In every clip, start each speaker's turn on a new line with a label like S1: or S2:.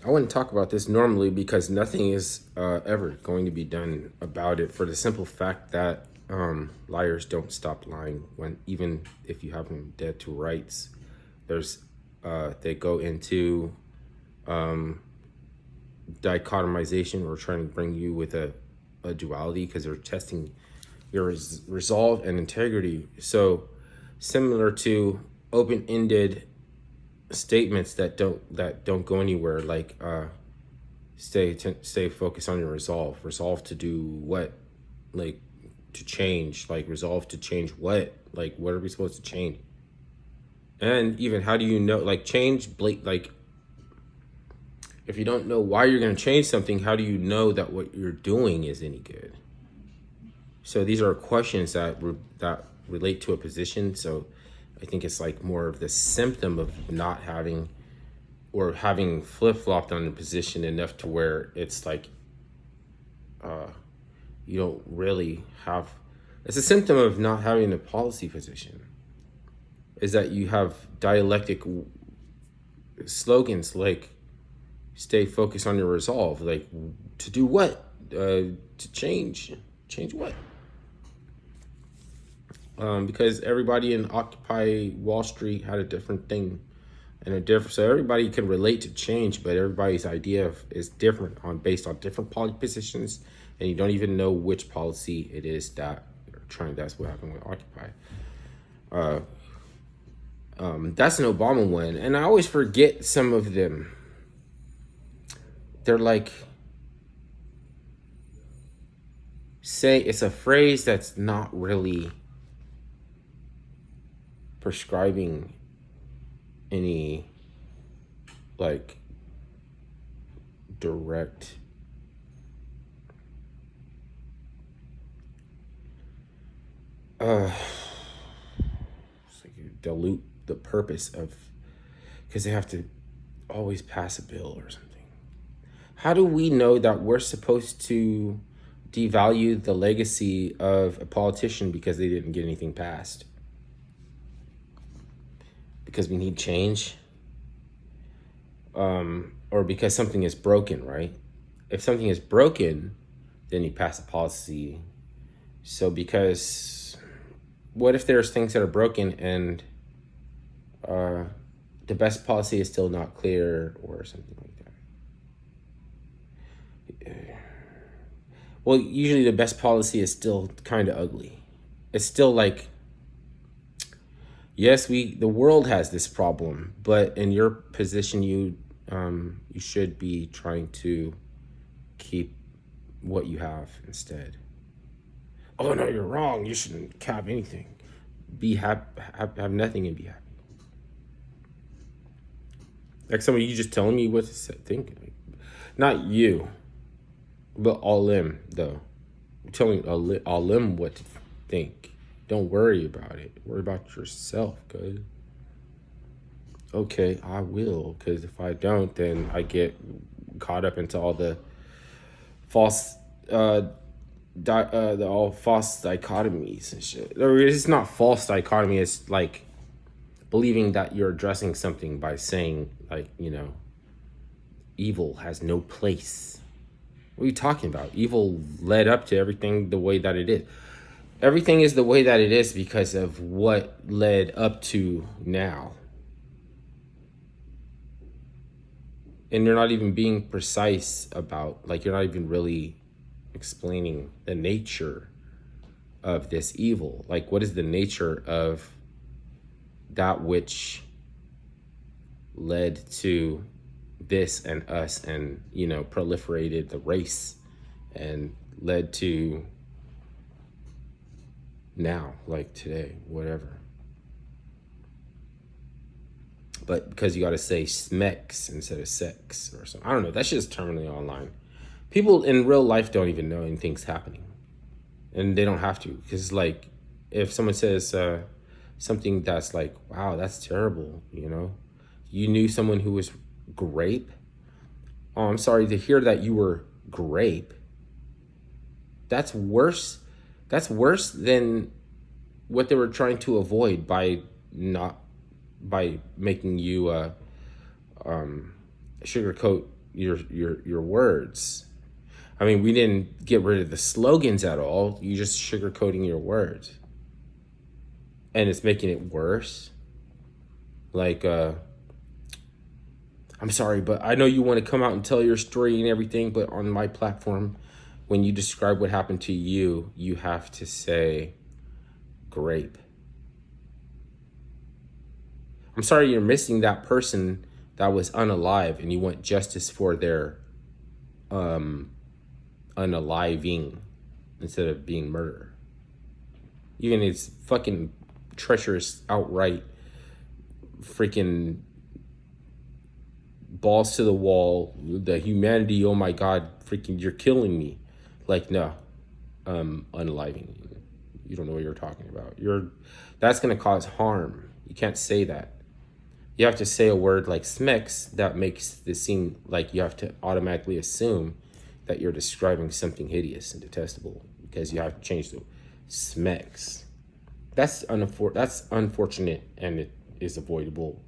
S1: I wouldn't talk about this normally because nothing is ever going to be done about it, for the simple fact that liars don't stop lying when, even if you have them dead to rights. There's they go into dichotomization, or trying to bring you with a duality, because they're testing your resolve and integrity. So similar to open-ended statements that don't go anywhere, like stay focused on your resolve to do what, like to change, like resolve to change what, like what are we supposed to change? And even how do you know, like change like if you don't know why you're going to change something, how do you know that what you're doing is any good? So these are questions that relate to a position. So I think it's like more of the symptom of not having, or having flip-flopped on the position enough to where it's like you don't really have, it's a symptom of not having a policy position, is that you have dialectic slogans like stay focused on your resolve, like to do what, to change what, because everybody in Occupy Wall Street had a different thing and a different. So everybody can relate to change, but everybody's idea is different, based on different policy positions, and you don't even know which policy it is that you're trying. That's what happened with Occupy. That's an Obama one, and I always forget some of them. They're like, say it's a phrase that's not really prescribing any like direct it's like you dilute the purpose of, because they have to always pass a bill or something. How do we know that we're supposed to devalue the legacy of a politician because they didn't get anything passed? Because we need change, or because something is broken, right? If something is broken, then you pass a policy. So because what if there's things that are broken and the best policy is still not clear or something like that? Well, usually the best policy is still kind of ugly. It's still like, yes, the world has this problem, but in your position, you should be trying to keep what you have instead. Oh no, you're wrong. You shouldn't have anything. Be happy, have nothing, and be happy. Like some of you just telling me what to think. Like, not you, but all them though. I'm telling all them what to think. Don't worry about it. Worry about yourself, cuz. Okay, I will, because if I don't, then I get caught up into all the false the all false dichotomies and shit. Or it's not false dichotomy, it's like believing that you're addressing something by saying, like, evil has no place. What are you talking about? Evil led up to everything the way that it is. Everything is the way that it is because of what led up to now. And you're not even being precise about, like, you're not even really explaining the nature of this evil. Like, what is the nature of that which led to this and us, and proliferated the race and led to now, like today, whatever. But because you got to say smex instead of sex or something, I don't know, that's just terminally online. People in real life don't even know anything's happening, and they don't have to, because like if someone says something that's like, wow, that's terrible, you knew someone who was grape. Oh, I'm sorry to hear that you were grape. That's worse. That's worse than what they were trying to avoid by making you sugarcoat your words. I mean, we didn't get rid of the slogans at all. You just sugarcoating your words. And it's making it worse. Like, I'm sorry, but I know you want to come out and tell your story and everything, but on my platform, when you describe what happened to you, you have to say grape. I'm sorry you're missing that person that was unalive and you want justice for their unaliving instead of being murder. Even it's fucking treacherous, outright, freaking balls to the wall, the humanity, oh my God, freaking, you're killing me. Like, no, unaliving. You don't know what you're talking about. That's gonna cause harm. You can't say that. You have to say a word like smex that makes this seem like you have to automatically assume that you're describing something hideous and detestable because you have to change the smex. That's unfortunate, and it is avoidable,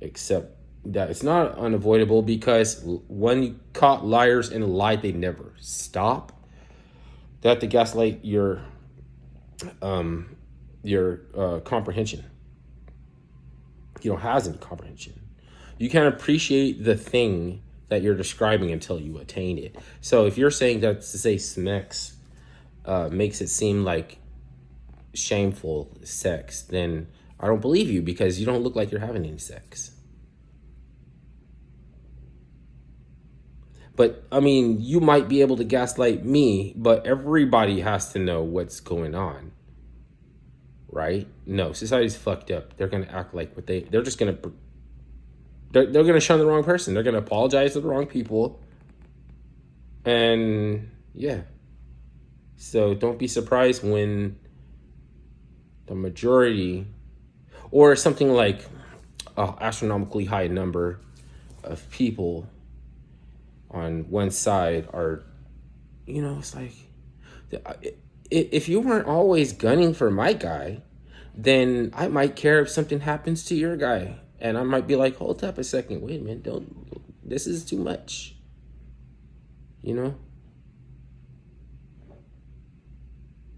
S1: except that it's not unavoidable because when you caught liars in a lie, they never stop. They have to gaslight your comprehension. You don't have any comprehension. You can't appreciate the thing that you're describing until you attain it. So if you're saying that to say smex makes it seem like shameful sex, then I don't believe you because you don't look like you're having any sex. But I mean, you might be able to gaslight me, but everybody has to know what's going on. Right? No, society's fucked up. They're gonna act like what they're just gonna they're gonna shun the wrong person. They're gonna apologize to the wrong people. And yeah. So don't be surprised when the majority or something like an astronomically high number of people on one side are, it's like, if you weren't always gunning for my guy, then I might care if something happens to your guy. And I might be like, hold up a second. Wait a minute. This is too much.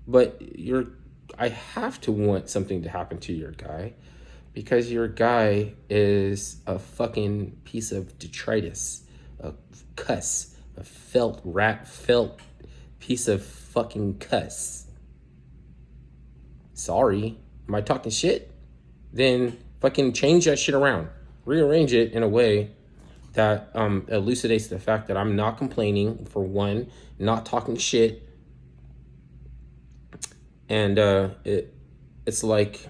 S1: But I have to want something to happen to your guy because your guy is a fucking piece of detritus, a cuss, a felt piece of fucking cuss. Sorry. Am I talking shit? Then fucking change that shit around. Rearrange it in a way that elucidates the fact that I'm not complaining, for one, not talking shit. And it's like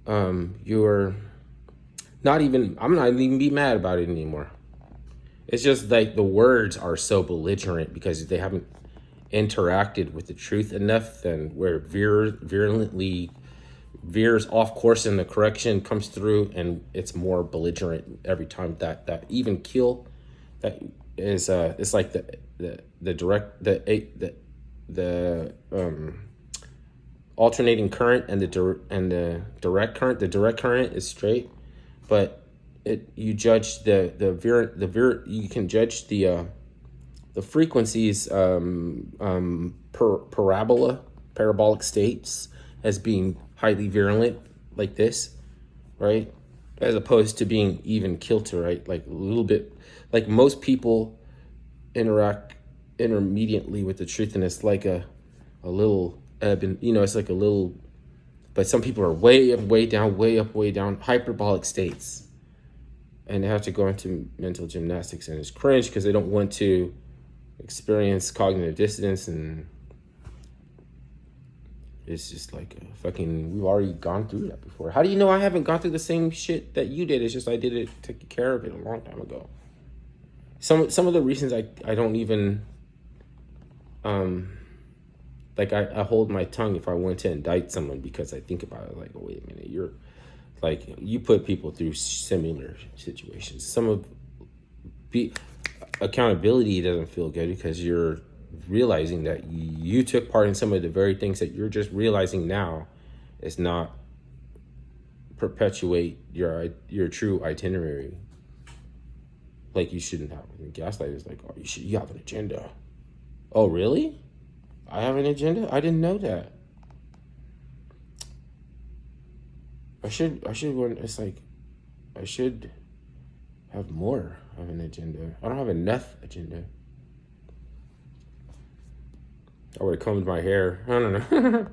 S1: you're not even, I'm not even be mad about it anymore. It's just like the words are so belligerent because they haven't interacted with the truth enough, then where virulently veers off course and the correction comes through, and it's more belligerent every time. That even kill that is it's like the alternating current and the direct current. The direct current is straight, but you judge you can judge the frequencies parabolic states as being highly virulent like this, right? As opposed to being even kilter, right? Like a little bit, like most people interact intermediately with the truth, and it's like a little ebb, and it's like a little, but some people are way up, way down, way up, way down, hyperbolic states, and they have to go into mental gymnastics, and it's cringe because they don't want to experience cognitive dissonance, and it's just like we've already gone through that before. How do you know I haven't gone through the same shit that you did? It's just I did it, took care of it a long time ago. Some of the reasons I don't even I hold my tongue if I want to indict someone, because I think about it like, oh, wait a minute, you're like, you put people through similar situations. Accountability doesn't feel good because you're realizing that you took part in some of the very things that you're just realizing now is not perpetuate your true itinerary. Like you shouldn't have. Gaslight is like, oh, you have an agenda. Oh, really? I have an agenda? I didn't know that. I should it's like, I should have more of an agenda. I don't have enough agenda. I would have combed my hair. I don't know.